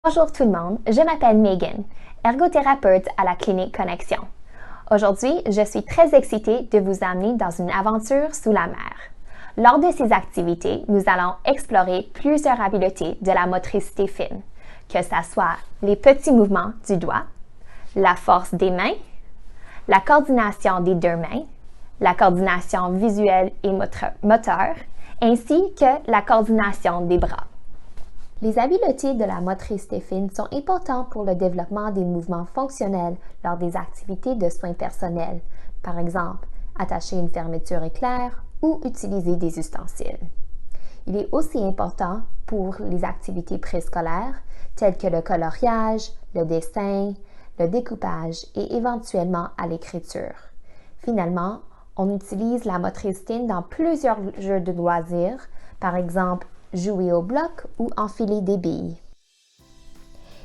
Bonjour tout le monde, je m'appelle Megan, ergothérapeute à la clinique Connexion. Aujourd'hui, je suis très excitée de vous amener dans une aventure sous la mer. Lors de ces activités, nous allons explorer plusieurs habiletés de la motricité fine, que ce soit les petits mouvements du doigt, la force des mains, la coordination des deux mains, la coordination visuelle et moteur, ainsi que la coordination des bras. Les habiletés de la motricité fine sont importantes pour le développement des mouvements fonctionnels lors des activités de soins personnels, par exemple, attacher une fermeture éclair ou utiliser des ustensiles. Il est aussi important pour les activités préscolaires telles que le coloriage, le dessin, le découpage et éventuellement à l'écriture. Finalement, on utilise la motricité dans plusieurs jeux de loisirs, par exemple, jouer au bloc ou enfiler des billes.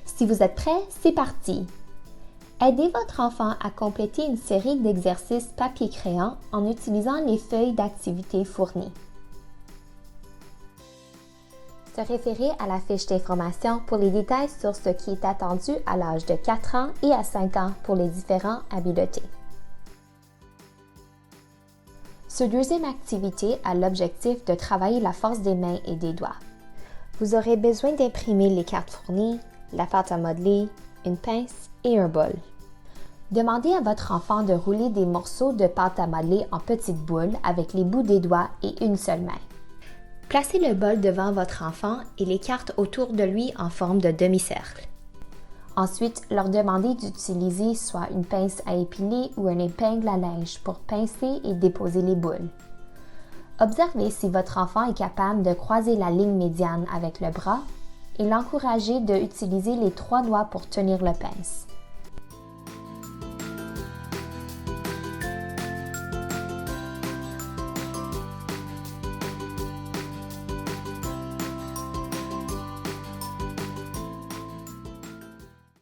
Si vous êtes prêts, c'est parti! Aidez votre enfant à compléter une série d'exercices papier-crayon en utilisant les feuilles d'activité fournies. Se référer à la fiche d'information pour les détails sur ce qui est attendu à l'âge de 4 ans et à 5 ans pour les différentes habiletés. Cette deuxième activité a l'objectif de travailler la force des mains et des doigts. Vous aurez besoin d'imprimer les cartes fournies, la pâte à modeler, une pince et un bol. Demandez à votre enfant de rouler des morceaux de pâte à modeler en petites boules avec les bouts des doigts et une seule main. Placez le bol devant votre enfant et les cartes autour de lui en forme de demi-cercle. Ensuite, leur demandez d'utiliser soit une pince à épiler ou une épingle à linge pour pincer et déposer les boules. Observez si votre enfant est capable de croiser la ligne médiane avec le bras et l'encouragez d'utiliser les 3 doigts pour tenir le pince.